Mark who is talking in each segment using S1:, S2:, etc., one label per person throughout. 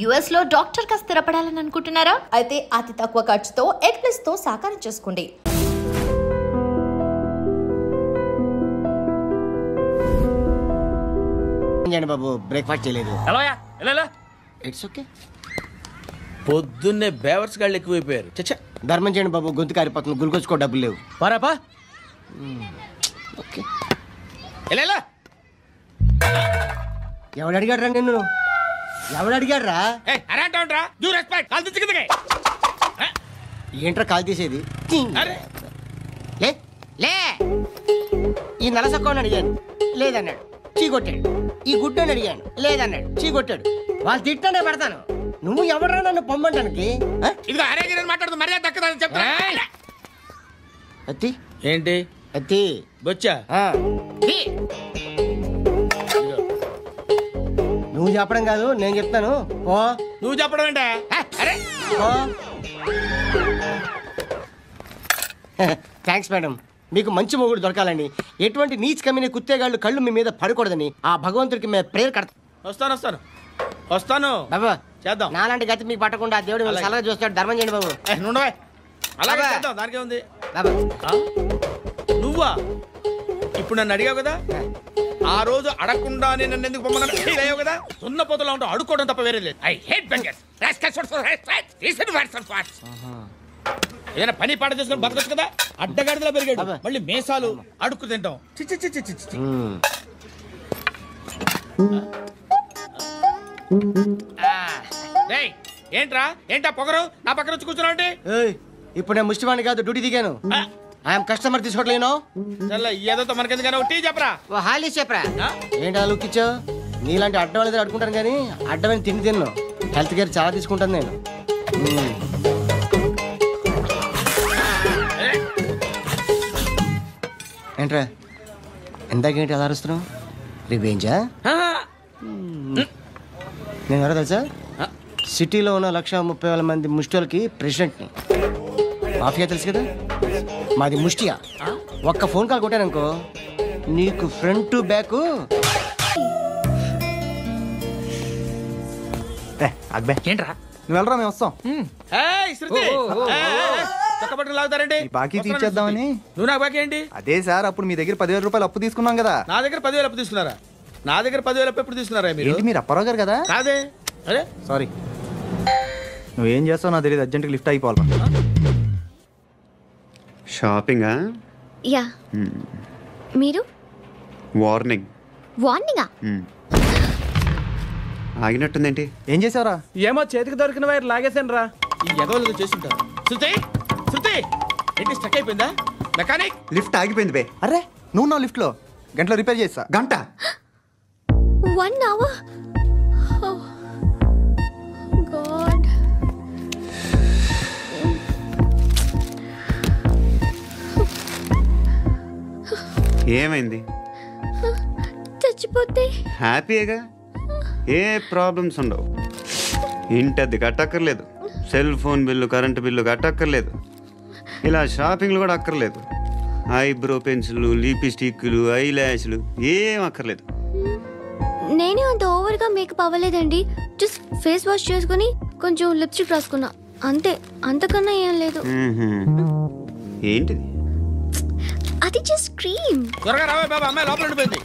S1: US లో doctor గా స్థిరపడాలని అనుకుంటున్నారా? అయితే అతి తక్కువ ఖర్చుతో ఎగ్ ప్లస్ తో సాకారం చేసుకోండి.
S2: బాబు బ్రేక్ఫాస్ట్ చేయలేదు. It's okay.
S3: పొద్దున్నే బేవర్స్ గాళ్ళు ఎక్కువైపోయారు. చచ్చా
S2: ధర్మం చేయండి బాబు, గొంతు కారిపోతుంది. గురికొచ్చుకో డబ్బులు లేవు.
S3: పారాపా.
S2: ఓకే. ఎవడు అడిగాడు రా నిన్ను? ఎవడు అడిగాడు రా? ఏంట్రా కాల్ తీసేది? లే ఈ నలసక్కని అడిగాను, లేదన్నాడు, చీ కొట్టాడు. ఈ గుడ్డని అడిగాను, లేదన్నాడు, చీ కొట్టాడు. వాళ్ళు తిట్టానే పెడతాను. నువ్వు ఎవడరా నన్ను పొమ్మంటానికి? అత్తి
S3: ఏంటి
S2: అత్తి
S3: బొచ్చా?
S2: నువ్వు చెప్పడం కాదు, నేను చెప్తాను. ఓ
S3: నువ్వు చెప్పడం ఏంటా?
S2: Thanks madam. మీకు మంచి మొగుడు దొరకాలని, ఎటువంటి నీచ్ కమ్మిన కుత్తేగాళ్ళు కళ్ళు మీ మీద పడకూడదని ఆ భగవంతుడికి మేము ప్రేయర్ కడతాం.
S3: వస్తాను
S2: బాబు
S3: చేద్దాం.
S2: నాలాంటి గతి మీకు పట్టకుండా దేవుడు సలహా చూస్తాడు. ధర్మం చేయండి బాబు.
S3: అలాగే చేద్దాం, దానికే ఉంది.
S2: బాబా
S3: నువ్వా ఇప్పుడు నన్ను అడిగావు కదా, ఆ రోజు అడగకుండా నన్ను ఎందుకు పొమ్మన్నాను ఫీల్ అయ్యావు కదా. సున్న పోతలో ఉంటావు, అడుక్కోవడం తప్ప వేరే లేదు. I hate bangers. ఏదైనా పని పాట చేసుకుని బతకొచ్చు కదా. అడ్డగాడిదలా పెరిగాడు, మళ్ళీ మేసాలు అడుక్కు తింటాం. చిచ్చి ఏంటా పొగరు నా పక్కన వచ్చి కూర్చున్నావు అంటే?
S2: ఇప్పుడు నేను ముష్టివాణి కాదు, డ్యూటీ దిగాను. ఐఎమ్ కస్టమర్ తీసుకోవట్లేను.
S3: ఏదో మనకెందుకైనా టీ చెప్పరా.
S2: హాలీ చెప్పరా. ఏంటి ఆ లుక్ ఇచ్చావు? నీలాంటి అడ్డం వాళ్ళ దగ్గర అడుకుంటాను కానీ అడ్డమైన తిండి తిన్ను. హెల్త్ కేర్ చాలా తీసుకుంటాను నేను. ఏంట్రా ఎందాకేంటి అలా అరుస్తున్నావు? రివేంజా? నేను ఎవరో తెలుసా? సిటీలో ఉన్న 130,000 మంది ముష్టిలకి ప్రెసిడెంట్ని. మాఫియా తెలుసు కదా, మాది ముష్టియా. ఒక్క ఫోన్ కాల్ కొట్టాననుకో నీకు ఫ్రంట్ టు బ్యాక్.
S4: ఏంట్రా నువ్వు వెళ్ళరా, మేము వస్తాం. బాకీ తీర్చేద్దామని.
S3: నువ్వు నాకు బాకీ ఏంటి?
S4: అదే సార్, అప్పుడు మీ దగ్గర 10,000 రూపాయలు అప్పు తీసుకున్నాం కదా.
S3: నా దగ్గర 10,000 అప్పు తీసుకున్నారా? నా దగ్గర 10,000 అప్పు ఎప్పుడు తీసుకున్నారా
S4: మీరు అప్పారావు గారు కదా?
S3: కాదే. అరే
S4: సారీ, నువ్వేం చేస్తావు నాకు తెలియదు. అర్జెంట్గా లిఫ్ట్ అయిపోవాలి.
S5: షాపింగా?
S6: యా. మీరు?
S5: వార్నింగ్.
S6: వార్నింగా?
S5: ఆగినట్టుందేంటి?
S4: ఏం చేసావురా?
S3: ఏమో చేతికి దొరికిన వైర్ లాగేసాను రా. ఈ ఎగవలు చేస్తుంటారు. శృతి ఏంటి స్టక్ అయిపోయిందా? మెకానిక్
S5: లిఫ్ట్ ఆగిపోయింది బే.
S4: అరే నువ్వు నా లిఫ్ట్లో గంటలో రిపేర్ చేస్తా.
S5: గంట?
S6: 1 hour? Oh God.
S5: ఏమైంది?
S6: చచ్చిపోతే
S5: హ్యాపీగా, ఏ ప్రాబ్లమ్స్ ఉండవు. ఇంటది కట్టక్కర్లేదు, cell phone bill, current bill కట్టక్కర్లేదు, ఇలా షాపింగ్లు కూడా అక్కర్లేదు. ఐబ్రో పెన్సిల్లు, లిప్స్టిక్లు, ఐ ల్యాష్లు ఏం అక్కర్లేదు.
S6: నేనే అంత ఓవర్గా మేకప్ అవ్వలేదండి. జస్ట్ ఫేస్ వాష్ చేసుకుని కొంచెం లిప్స్టిక్ రాసుకున్నా అంతే, అంతకన్నా ఏం లేదు.
S5: ఏంటిది?
S6: అది జస్ట్ క్రీమ్.
S3: త్వరగా రావే బాబా, అమ్మాయి లోపల ఉండిపోయింది.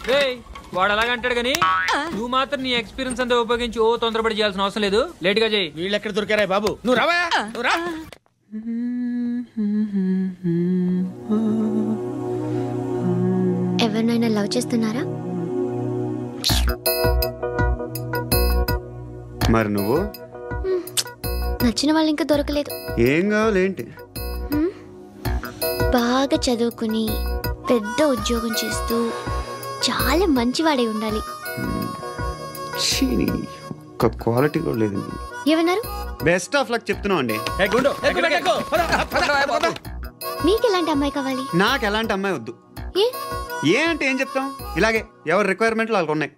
S7: వాడు అలాగంటాడు కానీ నువ్వు మాత్రం నీ ఎక్స్పీరియన్స్ అంతా ఉపయోగించి తొందరపడి చేయాల్సిన అవసరం లేదు. లేట్ గా చేయి.
S3: వీళ్ళు ఎక్కడ దొరికారా బాబు? నువ్వు రావా? నువ్వు రా.
S6: ఎవరినైనా లవ్ చేస్తున్నారా?
S5: మరి నువ్వు?
S6: నచ్చిన వాళ్ళు ఇంకా దొరకలేదు.
S5: ఏం కావాలేంటి?
S6: బాగా చదువుకుని పెద్ద ఉద్యోగం చేస్తూ చాలా మంచివాడే ఉండాలి.
S5: ఒక్క క్వాలిటీ కూడా లేదు.
S6: ఏమన్నారు?
S5: బెస్ట్ ఆఫ్ లక్ చెప్తున్నావు అండి.
S6: మీకు ఎలాంటి అమ్మాయి కావాలి?
S5: నాకు ఎలాంటి అమ్మాయి వద్దు.
S6: ఏ
S5: అంటే ఏం చెప్తాం, ఇలాగే ఎవరి రిక్వైర్మెంట్లు వాళ్ళకు ఉన్నాయి.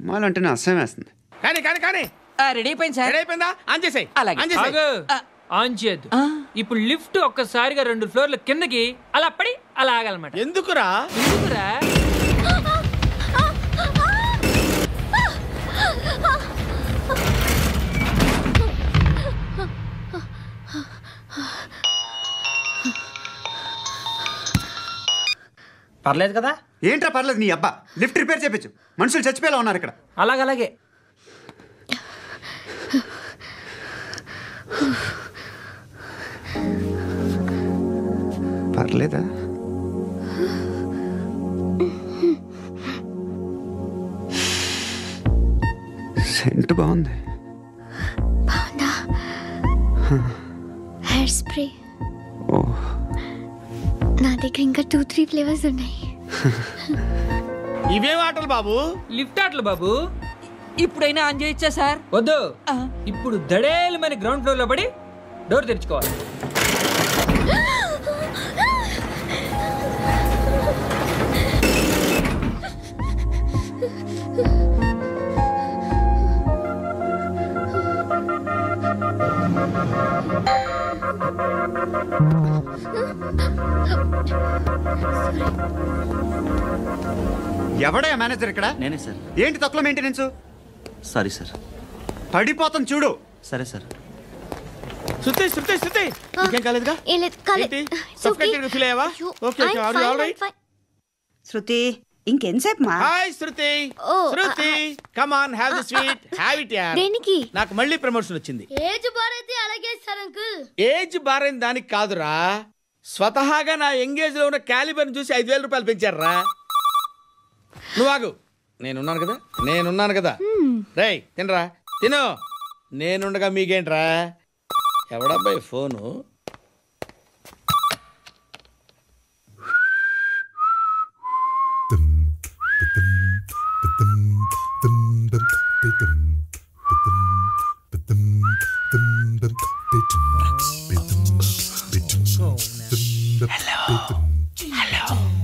S5: అమ్మాయిలు అంటేనే అసహ్యం వేస్తుంది.
S3: కానీ
S8: రెడీ అయిపోయింది సార్.
S3: రెడీ అయిపోయిందా? ఆన్ చేసేయ్.
S7: ఆన్ చేయద్దు. ఇప్పుడు లిఫ్ట్ ఒక్కసారిగా 2 ఫ్లోర్ల కిందకి అలా పడి అలా ఆగాలన్నమాట.
S3: ఎందుకురా?
S4: పర్లేదు కదా?
S5: ఏంట్రా పర్లేదు నీ అబ్బా. లిఫ్ట్ రిపేర్ చేయించు. మనుషులు చచ్చిపోయేలా ఉన్నారు ఇక్కడ.
S4: అలాగే
S5: పర్లేదా? సెంట్ బాగుంది.
S6: బాగుందా? Hair spray.
S5: ఓ,
S6: నా దగ్గర ఇంకా 2-3 ఫ్లేవర్స్ ఉన్నాయి.
S3: ఇవేం ఆటలు బాబు?
S7: లిఫ్ట్ ఆటలు బాబు.
S8: ఇప్పుడైనా ఆన్ చేయొచ్చా సార్?
S7: వద్దు, ఇప్పుడు దడేలు మన గ్రౌండ్ ఫ్లోర్ లో పడి డోర్ తెరుచుకోవాలి.
S5: ఎవడయ్యా మేనేజర్ ఇక్కడ?
S4: నేనే సార్.
S5: ఏంటి తక్కువ మెయింటెనెన్స్?
S4: Sorry sir.
S5: పడిపోతాం చూడు.
S4: సరే సార్.
S3: శృతి శృతి శృతి ఇంకేం కాలేదుగా?
S6: ఏం లేదు, కాలేదు.
S3: ఏంటి? Suffocated feel అయ్యావా? Okay, okay, are you all right?
S9: శృతి ఇంకెంతసేపు మా?
S3: Hi Shruti. Shruti come on, have the sweet, have it యార్.
S6: దేనికి?
S3: నాకు మళ్ళీ ప్రమోషన్ వచ్చింది.
S6: ఏజ్ బారైతే అలాగే సార్ అంకుల్.
S3: ఏజ్ బారైన దానికి కాదురా, స్వతహాగా నా ఎంగేజ్ లో ఉన్న క్యాలిబర్ చూసి 5,000 రూపాయలు పెంచారా. నువ్వు ఆగు, నేనున్నాను కదా. రేయ్ తినరా, తిను. నేనుండగా మీకేంట్రా? ఎవడబ్బాయి ఫోను?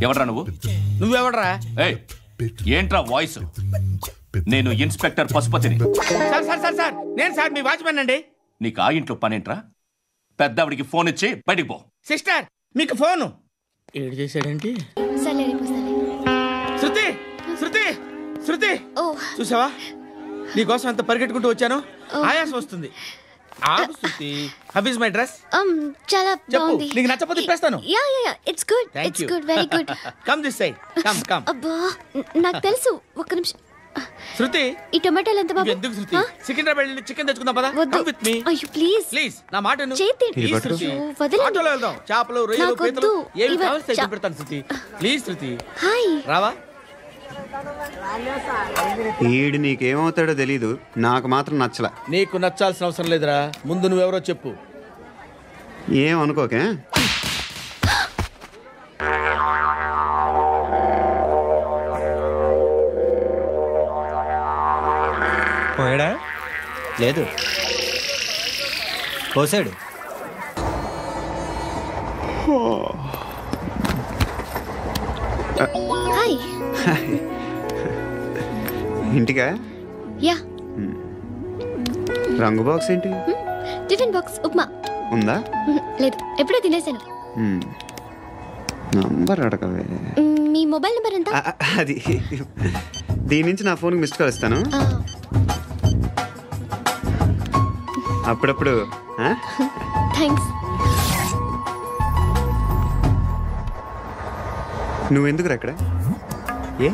S10: ఎవడ్రా నువ్వు?
S3: నువ్వెవడ్రా?
S10: ఏంట్రా వాయిస్? నేను ఇన్స్పెక్టర్ పశుపతిని.
S3: సార్ సార్ సార్ సార్ నేను సార్ మీ వాచ్మెన్ అండి.
S10: నీకు ఆ ఇంట్లో పనేంట్రా? పెద్దవిడికి ఫోన్ ఇచ్చి బయటికి పో.
S3: సిస్టర్ మీకు ఫోను. ఏడు చేశాడేంటి? శృతి శృతి శృతి చూసావా, నీకోసం ఎంత పరిగెట్టుకుంటూ వచ్చాను. ఆయాసం వస్తుంది. ఆగు Shruti. How is my dress?
S6: చాలా బాగుంది.
S3: నీకు నచ్చకపోతే తిప్పేస్తాను.
S6: Yeah yeah yeah, it's good. It's good, very good.
S3: Come this side, come come.
S6: అబ్బా నాకు తెలుసు. ఒక్క నిమిషం.
S3: శృతి
S6: ఈ టొమాటోలు ఎంత బాబు?
S3: ఎందుకు శృతి? సికింద్రాబాద్ వెళ్ళి చికెన్ తెచ్చుకుందాం పద. Come with me.
S6: అయ్యో ప్లీజ్
S3: ప్లీజ్ నా మాట విను.
S6: చేతి
S3: ప్లీజ్ శృతి.
S6: వదలండి.
S3: ఆటోలో వెళ్దాం. చేపలు, రొయ్యలు,
S6: నాకు
S3: పీతలు
S6: వద్దు.
S3: ఏమి కావాల్సి పెడతాను శృతి. Please Shruti.
S6: హాయ్.
S3: రావా?
S5: ఈడు నీకేమవుతాడో తెలీదు, నాకు మాత్రం నచ్చలా.
S3: నీకు నచ్చాల్సిన అవసరం లేదురా, ముందు నువ్వెవరో చెప్పు.
S5: ఏం అనుకోకే.
S4: పోయాడా? లేదు, పోసాడు.
S6: హాయ్.
S5: ఇంటికా?
S6: యా.
S5: రంగు బాక్స్ ఏంటి?
S6: టిఫిన్ బాక్స్ ఉప్మా
S5: ఉందా?
S6: లేదు, ఎప్పుడో తినేసాను.
S5: నంబర్ అడగవే.
S6: మీ మొబైల్ నెంబర్ ఎంత?
S5: అది దీని నుంచి నా ఫోన్కి మిస్డ్ కాల్ ఇస్తాను. అప్పుడప్పుడు.
S6: థ్యాంక్స్.
S5: నువ్వెందుకురా ఇక్కడ?
S4: ఏ,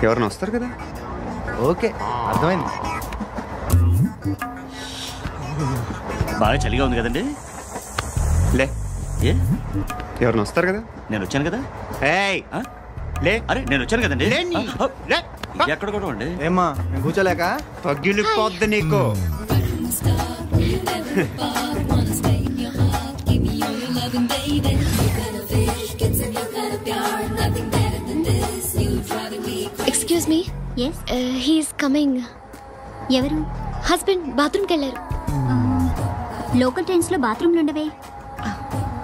S5: ఎవరైనా వస్తారు కదా.
S4: ఓకే, అర్థమైంది.
S10: బాగా చలిగా ఉంది కదండి.
S5: లే,
S10: ఏ
S5: ఎవరైనా వస్తారు కదా.
S10: నేను వచ్చాను కదా.
S5: ఏయ్ లే.
S10: అరే నేను వచ్చాను కదండి.
S5: లే.
S10: ఎక్కడ కూడా అండి.
S4: ఏమ్మా నేను కూర్చోలేక?
S5: పగిలిపోద్ది నీకు.
S6: Excuse me.
S11: Yes,
S6: he's coming.
S11: ఎవరు?
S6: హస్బెండ్ బాత్రూమ్కి వెళ్ళారు.
S11: లోకల్ ట్రైన్స్ లో బాత్రూమ్లు ఉండవే.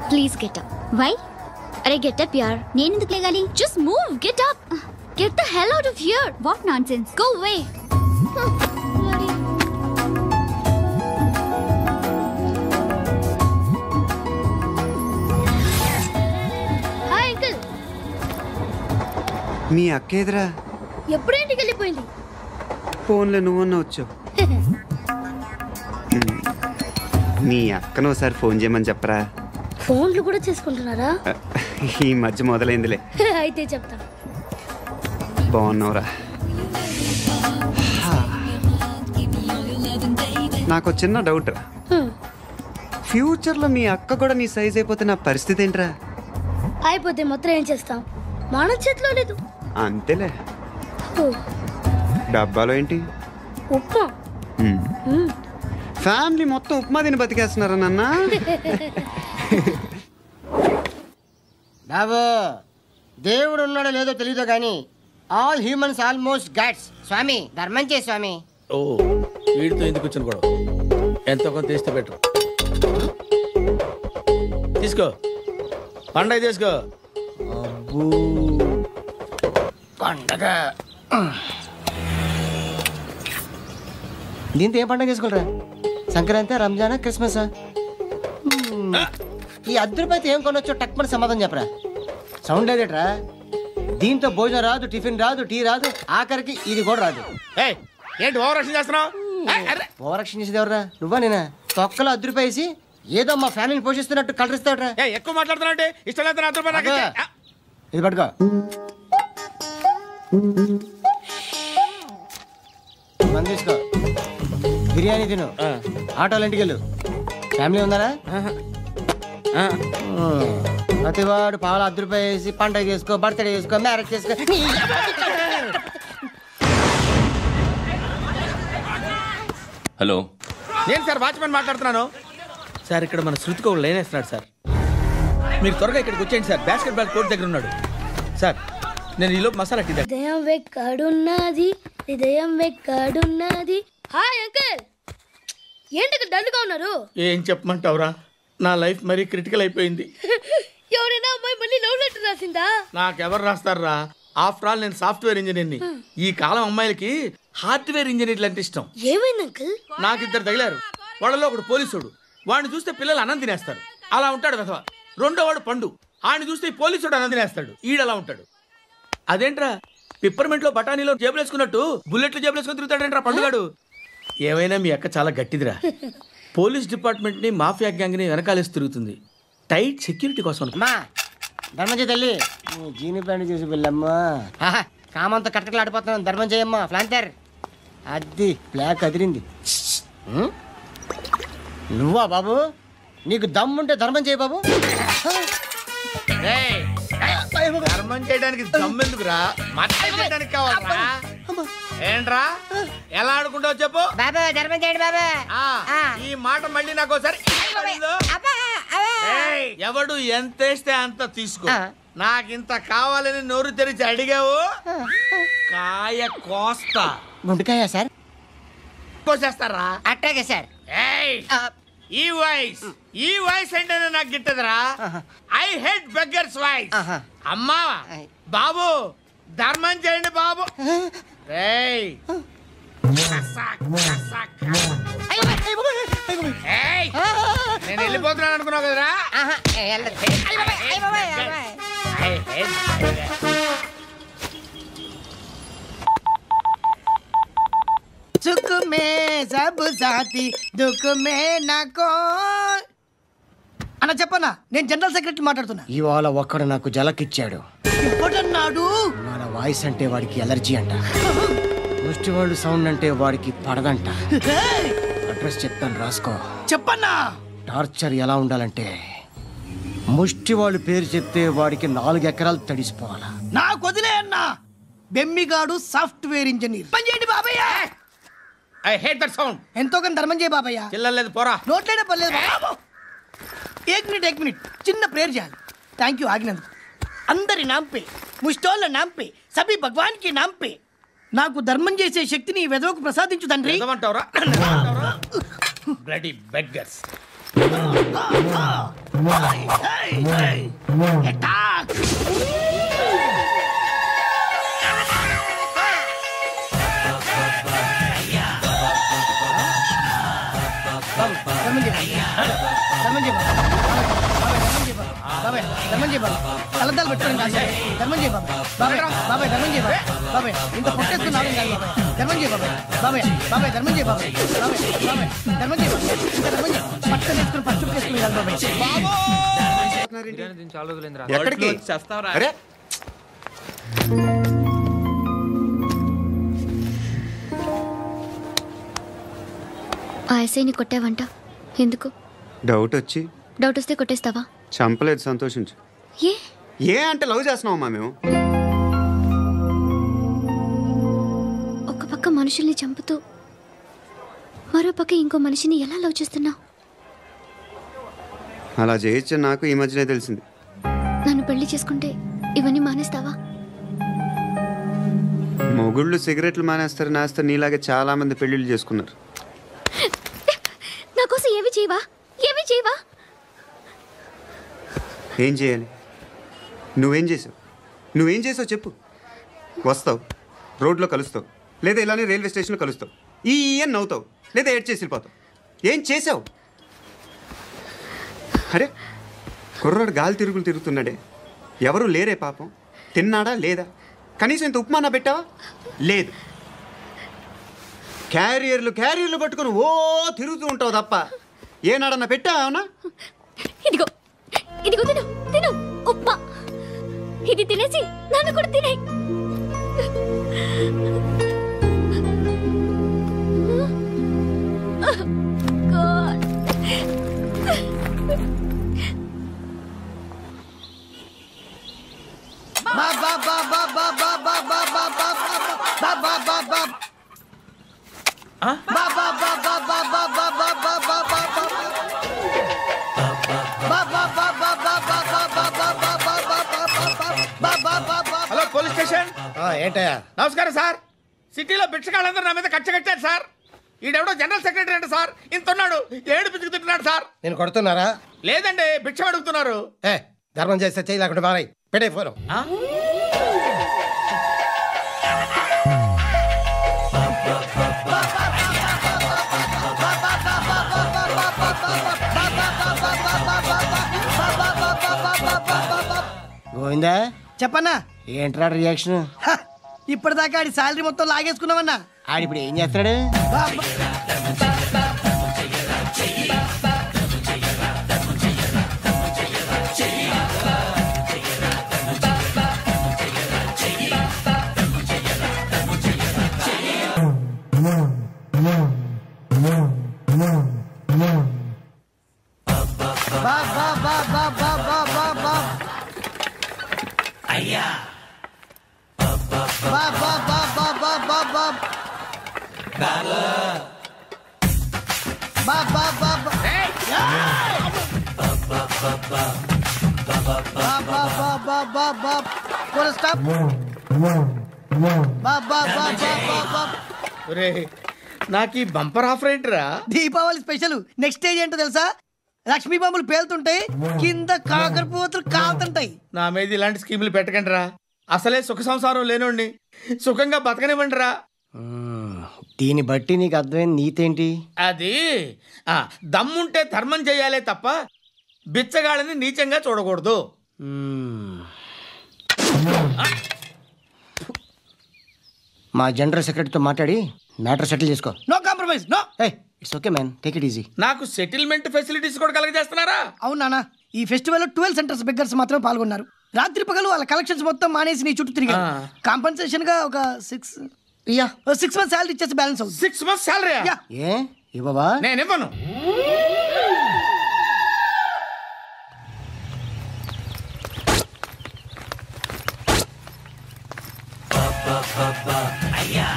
S6: Please get up.
S11: వై?
S6: అరే గెట్ అప్ యార్.
S11: నేను ఎందుకు లేగాలి?
S6: Just move, get up. Get the hell out of here.
S11: What nonsense.
S6: Go away. Hi uncle.
S5: మీ అక్క ఎదురా?
S6: ఎప్పుడు ఇంటికి వెళ్ళిపోయింది?
S5: ఫోన్లో నువ్వన్నా వచ్చావు. మీ అక్కను ఒకసారి ఫోన్ చేయమని చెప్పరా.
S12: ఫోన్లు కూడా చేసుకుంటున్నారా?
S5: ఈ మధ్య మొదలైందిలే.
S12: అయితే చెప్తా.
S5: బాగున్నావురా. నాకు చిన్న డౌట్ రా. ఫ్యూచర్లో మీ అక్క కూడా నీ సైజ్ అయిపోతే నా పరిస్థితి ఏంట్రా?
S12: అయిపోతే మొత్తం ఏం చేస్తాం? మన చేతిలో లేదు.
S5: అంతేలే. డబ్బాలో ఏంటి?
S12: ఉప్మా.
S5: ఫ్యామిలీ మొత్తం ఉప్మా తిని బతికేస్తున్నారా నాన్న?
S2: బాబు దేవుడు ఉన్నాడో లేదో తెలీదు కానీ ఆల్ హ్యూమన్స్ ఆల్మోస్ట్ గాడ్స్. స్వామి ధర్మం చే స్వామి.
S3: ఓ వీడితో ఎందుకు వచ్చిన గొడవ? ఎంతో కొంత తీస్తే బెటర్. తీసుకో పండగ తీసుకో.
S2: అబ్బో పండగ. దీంతో ఏం పండగ చేసుకోరా? సంక్రాంతి, రంజానా, క్రిస్మసా? ఈ అద్దరిపైతే ఏం కొనొచ్చో టక్మని సమాధానం చెప్పరా. సౌండ్ లేదేట్రా? దీంతో భోజనం రాదు, టిఫిన్ రాదు, టీ రాదు, ఆఖరికి ఇది కూడా రాదు.
S3: ఏంటి ఓవర్ రక్షణ చేస్తున్నావు?
S2: ఓవర్ రక్షణ చేసేది ఎవరా? నువ్వా నేనా? తొక్కలో అద్దరిపేసి ఏదో మా ఫ్యామిలీని పోషిస్తున్నట్టు కలరిస్తావుట్రా.
S3: ఎక్కువ మాట్లాడుతున్నావు. ఇష్టం లేదు.
S2: ఇది పట్టుకో. మంది తీసుకో, బిర్యానీ తిను, ఆటోలు ఇంటికి వెళ్ళు. ఫ్యామిలీ ఉన్నారా? ప్రతివాడు పావులు ₹10 వేసి పండగ చేసుకో, బర్త్డే చేసుకో, మ్యారేజ్ చేసుకో.
S10: హలో,
S3: నేను సార్ వాచ్మెన్ మాట్లాడుతున్నాను సార్. ఇక్కడ మన శృతికి ఒక లైన్ వేస్తున్నాడు సార్. మీరు త్వరగా ఇక్కడికి వచ్చేయండి సార్. బాస్కెట్ బాల్ కోర్ట్ దగ్గర ఉన్నాడు సార్. నేను ఈలోపు మసాలా టీ.
S12: హృదయం ఎక్కడున్నది, హృదయం ఎక్కడున్నది. హాయ్ అంకుల్, ఏంటి డల్గా ఉన్నారు?
S3: ఏం చెప్పమంటావురా, నా లైఫ్ మరీ క్రిటికల్ అయిపోయింది.
S12: ఎవరైనా అమ్మాయి మళ్ళీ లవ్ లెటర్ రాసిందా?
S3: నాకెవరు రాస్తారా? ఆఫ్టర్ ఆల్ నేను సాఫ్ట్వేర్ ఇంజనీర్ని. ఈ కాలం అమ్మాయిలకి హార్డ్వేర్ ఇంజనీర్లు అంటే ఇష్టం.
S12: ఏమైంది అంకుల్?
S3: నాకు 2 తగిలారు. వాళ్ళలో ఒకడు పోలీసుడు. వాడిని చూస్తే పిల్లలు అన్నం తినేస్తారు, అలా ఉంటాడు వెధవ. రెండో వాడు పండు. ఆయన చూస్తే ఈ పోలీసుడు అన్నం తినేస్తాడు, ఈడలా ఉంటాడు. అదేంట్రా పిప్పర్మెంట్ లో బఠానీలో జేబులు వేసుకున్నట్టు బుల్లెట్లు జేబులు వేసుకుని తిరుగుతాడేంట్రా పండుగాడు. ఏమైనా మీ అక్క చాలా గట్టిదిరా. పోలీస్ డిపార్ట్మెంట్ ని, మాఫియా గ్యాంగ్ ని వెనకాలేసి తిరుగుతుంది, టైట్ సెక్యూరిటీ కోసం.
S2: ధర్మం తల్లి జీని ప్యాంట్ చేసి వెళ్ళమ్మా. కామంతో కట్టకలాడిపోతున్నాను. ధర్మం చేయమ్మా. ఫ్లాంతర్ అది బ్లాక్ అదిరింది. నువ్వా బాబు? నీకు దమ్ముంటే ధర్మం చేయ బాబు.
S3: ధర్మం చేయడానికి దమ్మెందుకురా? మర్యాద చేయడానికి కావాలరా? ఏంట్రా ఎలా ఆడుకుంటావు చెప్పు.
S2: బాబా ధర్మం చేయండి బాబా.
S3: ఈ మాట మళ్ళీ నాకు ఒకసారి. ఎవడు ఎంత వేస్తే అంత తీసుకో. నాకింత కావాలని నోరు తెరిచి అడిగావు, కాయ కోస్తా.
S2: గుంటకాయ సార్?
S3: కోసేస్తారా?
S2: అట్టాగే సార్.
S3: ఈ వాయిస్ అంటేనే నాకు గిట్టదురా. I hate beggars voice. అమ్మా బాబు ధర్మం చేయండి బాబు. నేను వెళ్ళిపోతున్నాను అనుకున్నావు కదరా.
S2: సుఖ మే సబ్ సాథీ దుఃఖ మే నాకో. అన్న చెప్పన్నా, నేను జనరల్ సెక్రటరీ మాట్లాడుతున్నా. ఇవాళ ఒక్కడు నాకు జలకిచ్చాడు. ఇవ్వడన్నాడు. మన వాయిస్ అంటే వాడికి ఎలర్జీ అంట. ముష్టి వాళ్ళు సౌండ్ అంటే వాడికి పడదంట. అడ్రస్ చెప్తాను రాసుకో. చెప్పన్నా. టార్చర్ ఎలా ఉండాలంటే ముష్టి వాళ్ళు పేరు చెప్తే వాడికి 4 ఎకరాలు తడిసిపోవాలా. నాకు వదిలే అన్నా. బెమ్మిగాడు సాఫ్ట్వేర్ ఇంజనీర్. పని చేయండి బాబయ్య.
S3: I hate that sound.
S2: ఎంతో కొంత ధర్మం చేయ బాబయ్య.
S3: చిల్లలేదు పోరా.
S2: నోట్లేనే పర్లేదు బాబు. एक मिनट చిన్న ప్రేయర్ చేయాలి. థ్యాంక్ యూ ఆగినందుకు. అందరి నామ్ పే, ముష్టోళ్ళ నామ్ పే, సభీ భగవాన్ కి నామ్ పే నాకు ధర్మం చేసే శక్తిని ఈ వెధవకు ప్రసాదించు తండ్రి.
S3: Bloody beggars.
S2: కలద్దాలు పెట్టుకోండి ధర్మం చేయ బాబాయ్. బాబాయ్ ధర్మం చేయ బాబాయ్. ఇంత పొట్టేసుకున్నాడు ధర్మం చేయ బాబాయ్. బాబాయ్ ధర్మం చేయ బాబాయ్. ధర్మం చేయ ఇంకా ధర్మం చేయ. పట్టు వేసుకుని పట్టు వేసుకుని బాబాయ్.
S5: చేస్తున్నారేంటి? ఎక్కడికి? అరే
S6: ఆ ఎస్ఐని కొట్టావంట, ఎందుకు?
S5: డౌట్ వచ్చి.
S6: డౌట్ వస్తే కొట్టేస్తావా?
S5: చంపలేదు, సంతోషించు.
S6: ఏ
S5: ఏ అంటే లవ్ చేస్తున్నావమ్మా మేము.
S6: ఒక పక్క మనుషుల్ని చంపుతూ మరో పక్క ఇంకో మనిషిని ఎలా లవ్ చేస్తున్నావు?
S5: అలా చేయొచ్చు నాకు ఈ మధ్యనే తెలిసింది.
S6: నన్ను పెళ్లి చేసుకుంటే ఇవన్నీ మానేస్తావా?
S5: మొగుళ్ళు సిగరెట్లు మానేస్తారు, నేస్తారు. నీలాగే చాలా మంది పెళ్లిళ్ళు చేసుకున్నారు.
S6: నా కోసం ఏమి చేయవా? ఏమి చేయవా?
S5: ఏం చేయాలి? నువ్వేం చేసావు చెప్పు. వస్తావు, రోడ్లో కలుస్తావు, లేదా ఇలానే రైల్వే స్టేషన్లో కలుస్తావు, ఈ అని నవ్వుతావు, లేదా ఏడ్ చేసి వెళ్ళిపోతావు. ఏం చేసావు? అరే కుర్రాడు గాలి తిరుగుతున్నాడే, ఎవరు లేరే పాపం. తిన్నాడా లేదా? కనీసం ఇంత ఉప్మానా పెట్టావా? లేదు. క్యారియర్లు పట్టుకుని ఓ తిరుగుతూ ఉంటావు తప్ప ఏనాడన్నా పెట్టావా?
S6: ఇదిగో ఇదిగో తిను తిను ఉప్మా. ఇది తినేసి నన్ను కూడా తినే.
S3: Hello police station.
S2: ఏంటయ్యా?
S3: నమస్కారం సార్. సిటీలో భిక్షగాళ్ళందరూ నా మీద కట్టారు సార్. ఈడెవడో జనరల్ సెక్రటరీ అంటే సార్, ఇంత ఉన్నాడు, ఏడు పిచ్చుకు తింటున్నాడు సార్.
S2: నేను కొడుతున్నారా?
S3: లేదండి, భిక్ష అడుగుతున్నారు.
S2: ధర్మం చేస్తే చేయి లేకుండా బారాయి. పెట్టే ఫోను. గోవిందా
S13: చెప్పన్నా.
S2: ఏంట్రా రియాక్షన్?
S13: ఇప్పటిదాకా ఆడి శాలరీ మొత్తం లాగేసుకున్నావన్నా.
S2: ఆడిప్పుడు ఏం చేస్తాడు?
S13: అయ్యా
S3: నాకు ఈ బంపర్ ఆఫర్ ఏంటిరా?
S13: దీపావళి స్పెషల్. నెక్స్ట్ స్టేజ్ ఏంటో తెలుసా? లక్ష్మీ బాంబులు పేలుతుంటాయి, కింద కాకరపోతులు కాలుతుంటాయి.
S3: నా మీద ఇలాంటి స్కీములు పెట్టకండి రా. అసలే సుఖ సంసారం లేనోండి, సుఖంగా బతకనివ్వండి రా.
S2: దీన్ని బట్టి నీకు అర్థమైన నీతేంటి?
S3: అది దమ్ముంటే ధర్మం చేయాలే తప్ప బిచ్చగాళ్ళని నీచంగా చూడకూడదు.
S2: మా జనరల్ సెక్రటరీతో మాట్లాడి మ్యాటర్ సెటిల్ చేసుకో.
S13: No compromise. No.
S2: It's okay man, take it easy.
S3: నాకు సెటిల్మెంట్ ఫెసిలిటీస్ కూడా కలగజేస్తున్నారా?
S13: అవును నాన్న. ఈ ఫెస్టివల్ 12 సెంటర్స్ బెగ్గర్స్ మాత్రం పాల్గొన్నారు. రాత్రి పగలు వాళ్ళ కలెక్షన్స్ మొత్తం మానేసి నీ చుట్టూ తిరిగారు. కాంపన్సేషన్ గా ఒక 6 months సాలరీ ఇచ్చేసి బ్యాలెన్స్ అవుతుంది.
S3: 6 months సాలరీ?
S2: ఏ ఇవ్వవా?
S3: నేను ఇవ్వను. అయ్యా